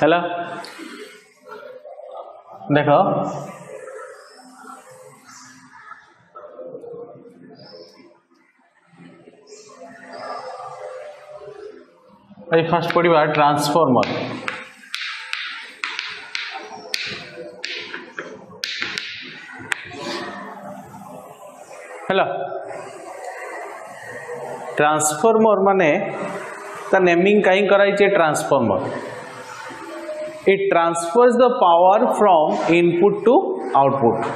हैला देखो फर्स्ट पढ़ा ट्रांसफॉर्मर हैला ट्रांसफॉर्मर माने ता नेमिंग कहीं कराई transformer it transfers the power from input to output.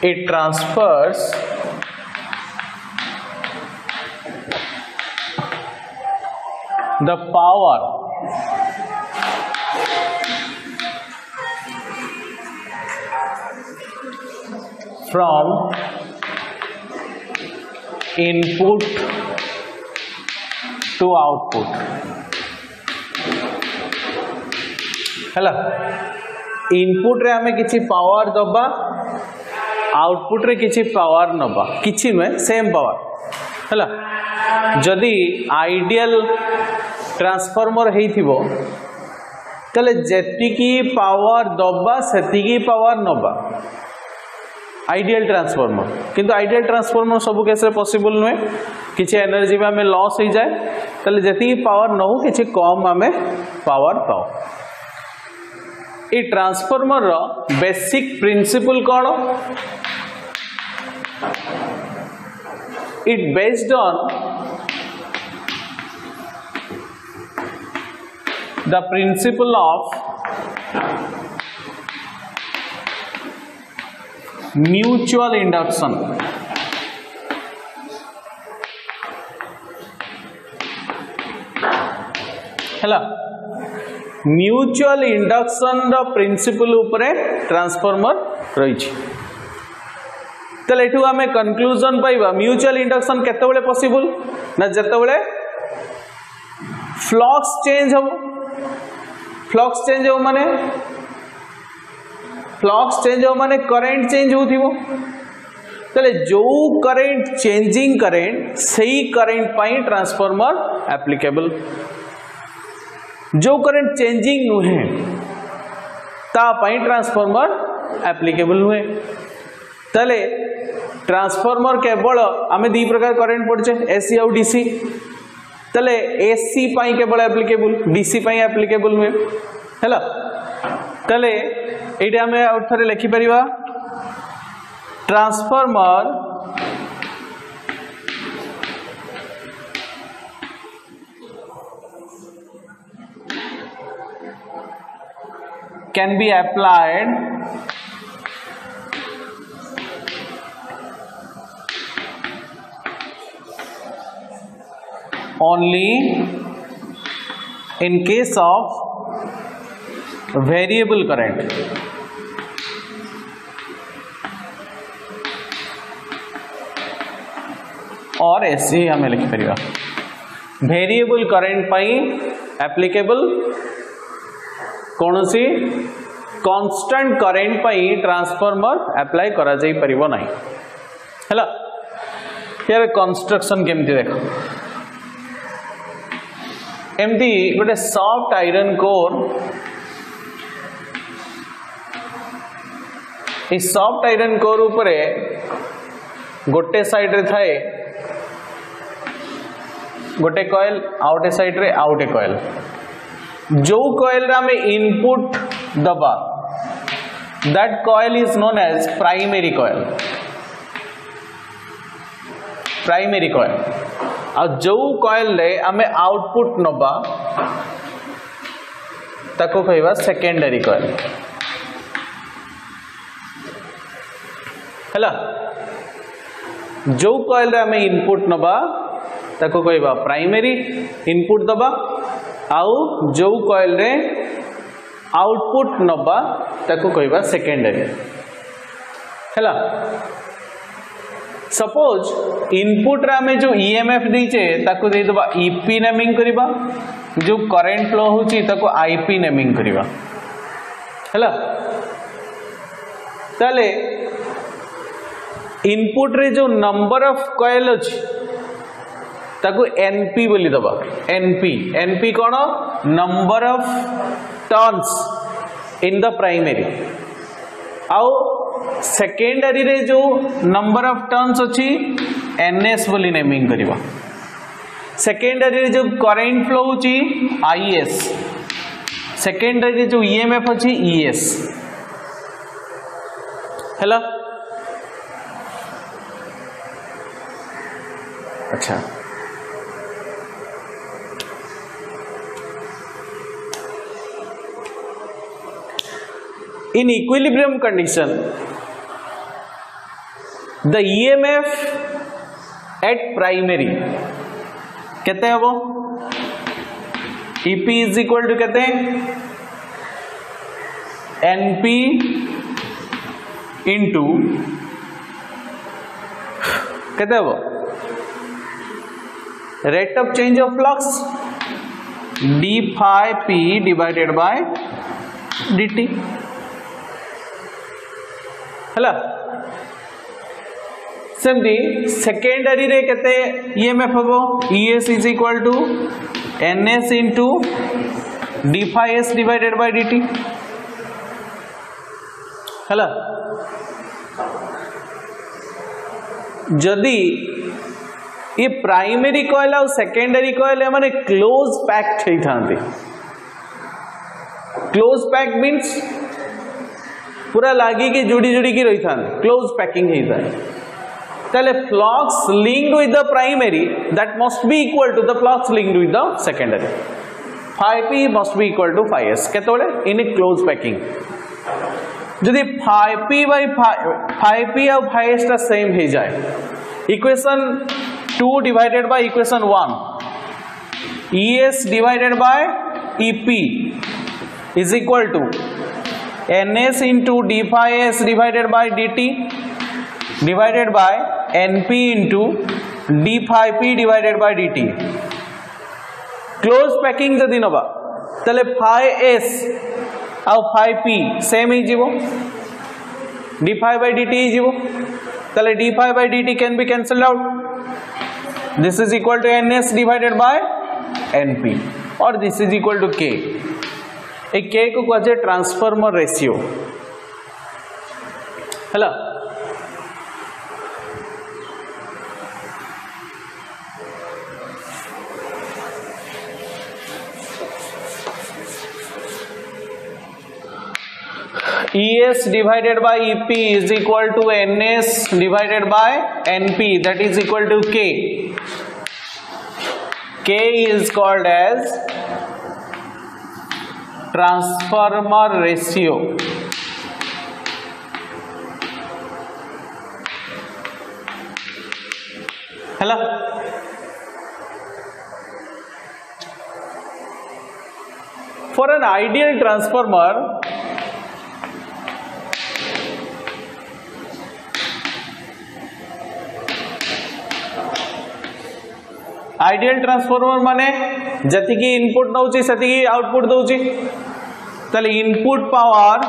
It transfers the power from input to output. हैला इनपुट रे हमें किछि पावर दबा आउटपुट रे किछि पावर नबा किछि नुए सेम पावर हैला जदि आइडियल ट्रांसफॉर्मर हेइथिबो तले जेतिकी पावर दबा सेतिकी पावर नबा आइडियल ट्रांसफॉर्मर किंतु आइडियल ट्रांसफॉर्मर सब केस रे पॉसिबल नुए किछि एनर्जी में हमें लॉस हो जाए तले जेतिकी पावर नहु किछि कम हमें पावर पाओ ये ट्रांसफॉर्मर रो बेसिक प्रिंसिपल कौन it based on the principle of mutual induction हैला म्यूचुअल इंडक्शन रो प्रिंसिपल उपरे ट्रांसफॉर्मर रही तले एठू हमें कंक्लूजन पाइबा म्यूचुअल इंडक्शन केतेबेले पॉसिबल ना जेतेबेले फ्लक्स चेंज हो माने करंट चेंज होथिबो तले जो करंट चेंजिंग करंट सही करंट पाई ट्रांसफॉर्मर एप्लीकेबल जो करंट चेंजिंग नुहे ता पाई ट्रांसफॉर्मर एप्लीकेबल नुहे तले ट्रांसफॉर्मर केवल आमे दी प्रकार करंट पड़चे एसी और डीसी तले एसी पाई केवल एप्लीकेबल डीसी पाई एप्लीकेबल नुहे हैला तले एटे आमे और थरे लिखि परिबा transformer can be applied only in case of variable current और ऐसे हमें लिख परिबा वेरिएबल करंट पाई एप्लीकेबल कौन सी कांस्टेंट करंट पाई ट्रांसफॉर्मर अप्लाई करा जाई परिबो नाही हैला यार कंस्ट्रक्शन केमती देखो एमती गोटे सॉफ्ट आयरन कोर इस सॉफ्ट आयरन कोर उपरे गोटे साइड रे थाए गोटे कॉइल आउटे साइड रे आउटे कॉइल जो कॉइल रा में इनपुट दबा that coil is known as primary coil और जो कॉइल रे हमें आउटपुट नबा ताको कहवा सेकेंडरी कॉइल हैला जो कॉइल रे हमें इनपुट नबा ताको कहवा प्राइमरी इनपुट दबा आउ जो कॉइल रे आउटपुट नबा ताको कहवा सेकेंडरी हैला सपोज इनपुट रे हमें जो ईएमएफ दीचे ताको दे दबा ईपी नेमिंग करिबा जो करंट फ्लो होची ताको आईपी नेमिंग करिबा हैला ताले इनपुट रे जो नंबर ऑफ कॉइल अछि ताकू एनपी बोली दबा एनपी एनपी कौन number of turns in the primary आउ सेकेंडरी रे जो नंबर ऑफ टर्न्स अच्छी एनएस बोली नेमिंग करिवा सेकेंडरी रे जो करंट फ्लो होची आईएस सेकेंडरी रे जो ईएमएफ अच्छी ईएस हैला अच्छा in equilibrium condition the EMF at primary कहते हैं वो EP is equal to कहते हैं NP into कहते हैं वो rate of change of flux d phi p divided by dt हला सेमती सेकेंडरी रे केते ईएमएफ हबो ES is equal to NS into d phi S divided by dt हला जदी ये प्राइमरी कॉइल और सेकेंडरी कॉइल माने क्लोज पैक्ड हेई थांती क्लोज पैक्ड मींस पूरा लागी की जुड़ी जुड़ी की रही था क्लोज पैकिंग होता है ताले flux linked with the primary that must be equal to the flux linked with the secondary phi P must be equal to phi S केतोले इन ए क्लोज पैकिंग जदि phi P by phi P और phi S टा same हो जाए equation 2 divided by equation 1 ES divided by EP is equal to ns into d phi s divided by dt divided by np into d phi p divided by dt close packing जदि नबा तले phi s और phi p same ही जीवो d phi by dt ही जीवो तले d phi by dt can be cancelled out this is equal to ns divided by np और this is equal to k एक के को कहे ट्रांसफॉर्मर रेशियो हैला ES divided by EP is equal to NS divided by NP that is equal to K. K is called as transformer ratio hello for an ideal transformer ideal transformer माने जति की input दउची सति की output दउची तले input power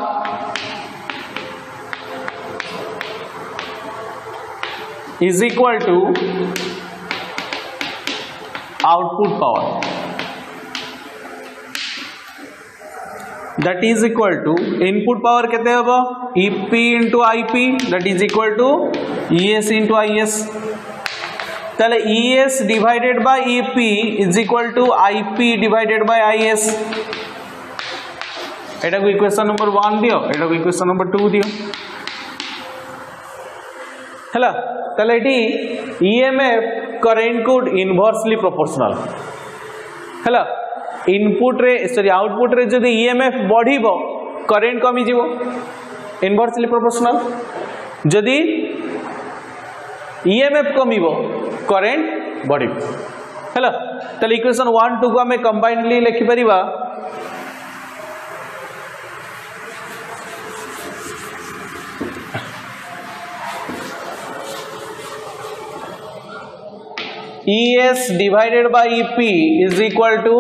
is equal to output power that is equal to input power केते हबो EP into IP that is equal to ES into IS ताले ES divided by EP is equal to IP divided by IS एटा को equation number 1 दियो एटा को equation number 2 दियो हला ताले eighty EMF current को इनवर्सली प्रोपोर्शनल हला इनपुट रे सॉरी आउटपुट रे जदी EMF बढ़िबो करंट कमी जीवो इनवर्सली प्रोपोर्शनल जदी EMF कमिबो करंट बढ़िबो हैला तले इक्वेशन 1 2 को हमें कंबाइनली लिखि परिबा ES divided by EP is equal to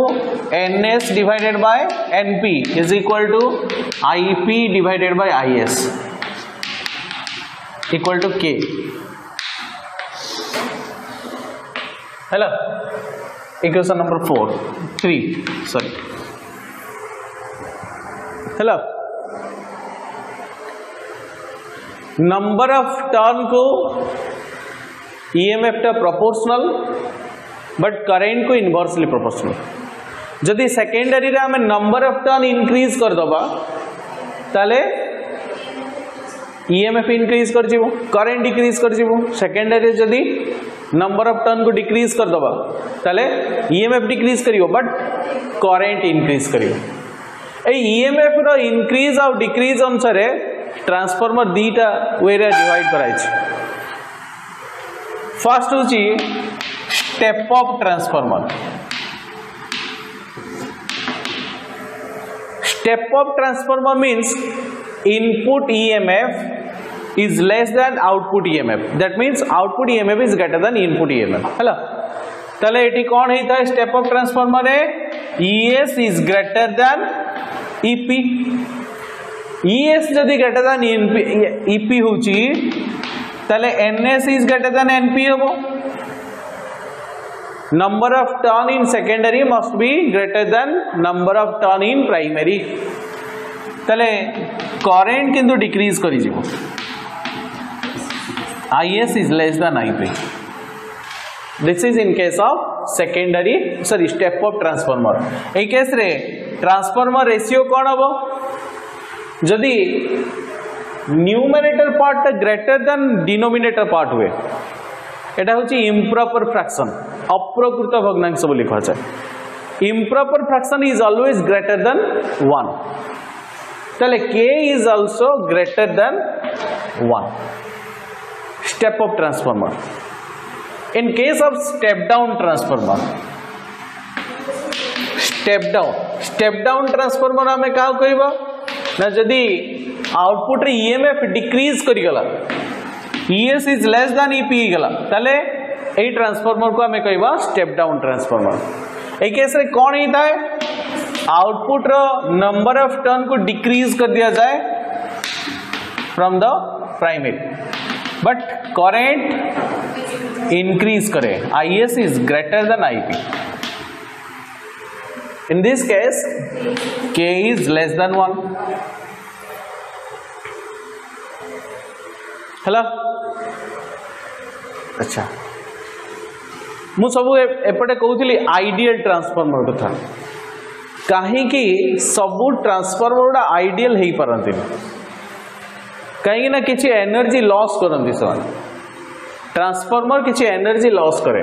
NS divided by NP is equal to IP divided by IS equal to K hello equation number 3 sorry hello number of turn को EMF टा proportional but current को inversely proportional जदि secondary रे हमें number of turn increase कर दबा ताले EMF increase कर जीवो करेंट डिक्रीज कर जीवो सेकेंडरी जदि नंबर ऑफ टर्न को डिक्रीज कर दबा ताले ईएमएफ डिक्रीज करियो बट करेंट इंक्रीज करियो ए ईएमएफ रो इंक्रीज और डिक्रीज अनुसार ट्रांसफार्मर दीटा वे रे डिवाइड कराई छी फर्स्ट होची step up transformer step up transformer means input EMF is less than output EMF that means output EMF is greater than input EMF हैला तले eighty कौन होता है स्टेप अप ट्रांसफार्मर है ES is greater than EP ES जदि greater than EP होची तले NS is greater than NP होबो number of turn in secondary must be greater than number of turn in primary तले current किंतु decrease करी जीवो IS is less than IP this is in case of secondary sorry step up transformer A case रे transformer ratio कौन हबो जदि numerator part greater than denominator part हुए एटा होची इम्प्रॉपर फ्रैक्शन अप्रकृत भग्नांश बोली कहा जाए improper fraction is always greater than 1 तले k is also greater than 1 step up transformer in case of step down transformer step down transformer हमें का कहबा ना जदी आउटपुट रे ईएमएफ डिक्रीज करी गला ES is less than EP गला तले ए ट्रांसफार्मर को हमें कहबा स्टेप डाउन ट्रांसफार्मर ए केस रे कौन होता है आउटपुट रो नंबर ऑफ टर्न को डिक्रीज कर दिया जाए from the primary but current increase करे IS is greater than IP in this case K is less than 1 hello अच्छा मु सब एपटे कहूली आइडियल ट्रांसफार्मर कथा कहीं सबू ट्रांसफार्मर गुड़ा आइडियल हो पारती कहीं ना किसी एनर्जी लॉस करती से ट्रांसफार्मर किसी एनर्जी लॉस करे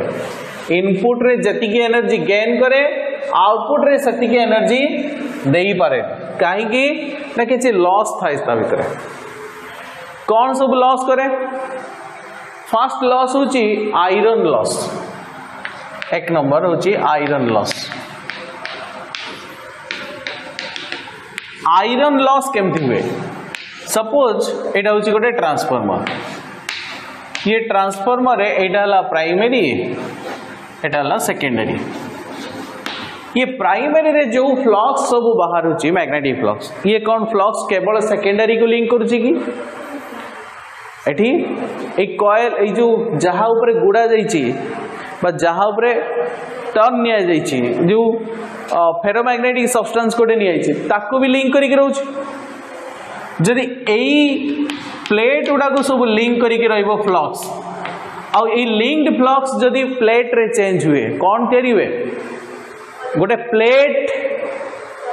इनपुट रे जतिकी एनर्जी गेन करे आउटपुट रे सतिकी एनर्जी दे पारे कहीं ना किसी लॉस था इस भीतर कौन सब लॉस करे फर्स्ट लॉस होची आयरन लॉस एक नंबर होची आयरन लॉस आयरन लॉस केमती हुए सपोज एटा होची गोटे ट्रांसफार्मर ये ट्रांसफार्मर है एटा हला प्राइमरी एटा हला सेकेंडरी ये प्राइमरी रे जो फ्लक्स सब बाहर होची मैग्नेटिक फ्लक्स ये कौन फ्लक्स केवल सेकेंडरी को लिंक करूची की एठी एक कॉइल ए जो जहा ऊपर गुड़ा जाइछि बा जहा ऊपर टर्न निया जाइछि जो फेरोमैग्नेटिक सब्सटेंस कोटे निया जाइछि ताको भी लिंक करी के रहउछि जदि एई प्लेट उडा को सब लिंक करी के रहइबो फ्लक्स आ ए लिंक्ड फ्लक्स जदि प्लेट रे चेंज हुए कोन तेरी हुए गोटे प्लेट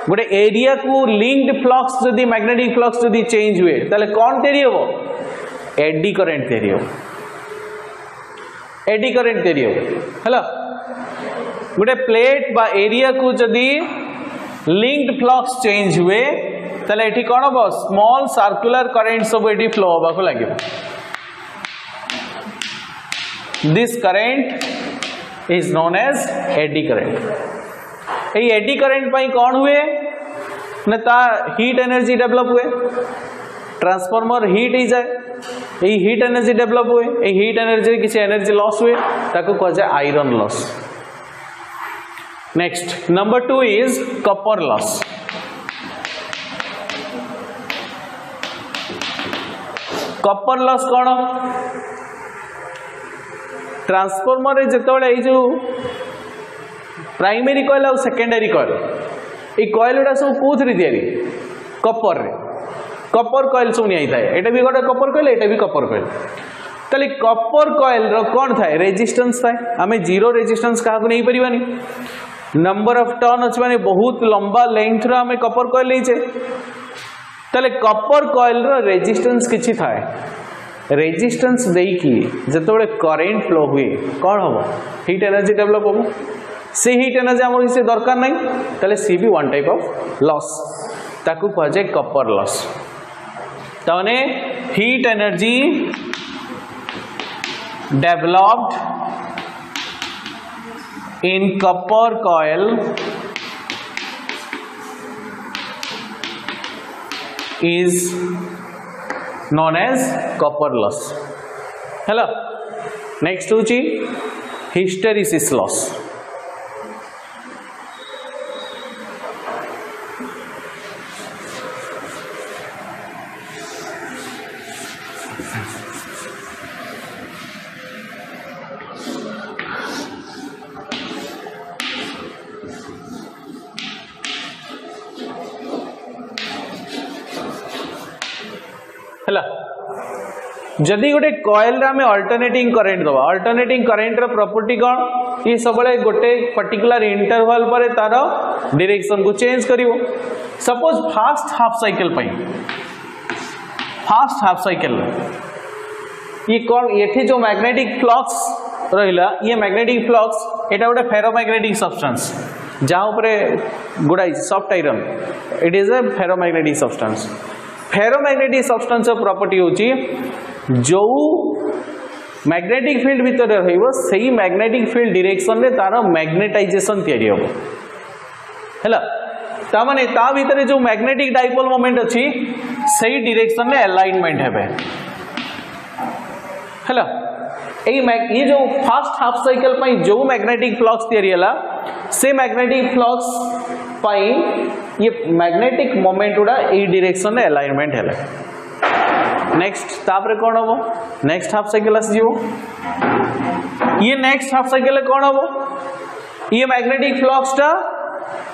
गोटे एरिया को लिंक्ड फ्लक्स जदि मैग्नेटिक फ्लक्स जदि चेंज हुए ताले कोन तेरी होबो एडी करेंट तेरी हो एडी करेंट तेरी हो हैला गोटे प्लेट बा एरिया को जदि लिंक्ड फ्लक्स चेंज हुए ताले एठी कोन हो स्मॉल सर्कुलर करंट सब एठी फ्लो होबा को लागिबो this current is known as eddy current ए एडी करंट पई कोन हुए न ता हीट एनर्जी डेवलप हुए ट्रांसफार्मर हीट ही जाए यही हीट एनर्जी डेवलप हुए यही हीट एनर्जी किसी एनर्जी लॉस हुए ताको कह जाए iron loss next number 2 is copper loss copper loss कौन ट्रांसफॉर्मर जेतबेले ए जो प्राइमरी कॉइल और सेकेंडरी कॉइल ये कॉइल गुड़ा सब कोथरे तैयारी कपर रे कपर कॉइल सब नहीं था एटा भी गोटे कपर कॉइल एटा भी कपर कॉइल ताले कपर कॉइल रो कोन थाए रेजिस्टेंस थाए आमे जीरो रेजिस्टेंस का को नहीं परिबानी नंबर ऑफ टर्न अछि माने बहुत लंबा लेंथ रो आमे कपर कॉइल लेछे ताले कपर कॉइल रो रेजिस्टेंस किछि थाए रेजिस्टेंस देई की जतबेले करंट फ्लो हुए कोन होबो हीट एनर्जी डेवलप होबो से हीट एनर्जी आमर से दरकार नहीं ताले सी भी वन टाइप ऑफ लॉस ताकू कह जाए कपर लॉस ताने heat energy developed in copper coil is known as copper loss. Hello. Next होची hysteresis loss. जदि गोटे कॉइल रे अल्टरनेटिंग करंट दबा अल्टरनेटिंग करंट रो प्रॉपर्टी कौन ये सब गोटे पर्टिकुलर इंटरवल पर तार डायरेक्शन को चेंज करिवो सपोज फास्ट हाफ साइकिल ये कौन ये जो मैग्नेटिक फ्लक्स रहिला ये मैग्नेटिक फ्लक्स एटा गोटे फेरोमैग्नेटिक सब्सटेंस जहाँ ऊपर गुड़ाई soft iron it is a ferromagnetic substance ferromagnetic substance property होची जो मैग्नेटिक फील्ड भीतर रहिबो सही मैग्नेटिक फील्ड डायरेक्शन रे तार मैग्नेटाइजेशन तयारी होबो हैला ता माने ता भीतर जो मैग्नेटिक डाइपोल मोमेंट अछि सही डायरेक्शन रे अलाइनमेंट हेबे हैला ये जो फास्ट हाफ साइकिल पई जो मैग्नेटिक फ्लक्स तयारी हला से मैग्नेटिक फ्लक्स पई ये मैग्नेटिक मोमेंट उडा ए डायरेक्शन रे अलाइनमेंट हेला नेक्स्ट तापर कौन हम नेक्स्ट हाफ साइकिल आस जीवो ये नेक्स्ट हाफ साइकिल कौन हम ये मैग्नेटिक फ्लक्स टा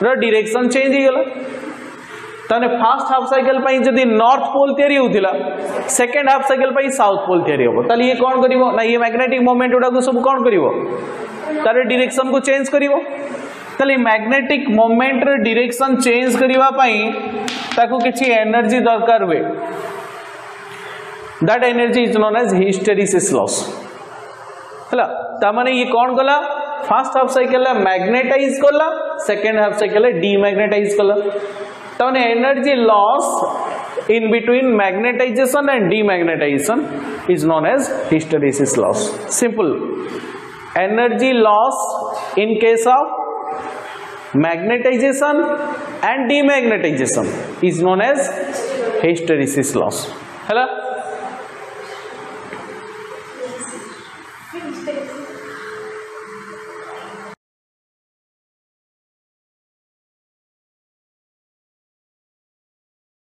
रो डायरेक्शन चेंज हो गला तने फर्स्ट हाफ साइकिल पई जदी नॉर्थ पोल तयारी होतिला सेकंड हाफ साइकिल पई साउथ पोल तयारी होबो ताली ये कौन करिवो ना ये मैग्नेटिक मोमेंट उडा को सब कौन करिवो तारे डायरेक्शन को चेंज करिवो ताली मैग्नेटिक मोमेंट रे डायरेक्शन चेंज करिवा पई ताको किछि एनर्जी दरकार हुए that energy is known as hysteresis loss हला ता माने ये कौन गला फर्स्ट हाफ साइकिल मैग्नेटाइज करला सेकंड हाफ साइकिल डीमैग्नेटाइज करला ता माने energy loss in between magnetization and demagnetization is known as hysteresis loss simple energy loss in case of magnetization and demagnetization is known as hysteresis loss हला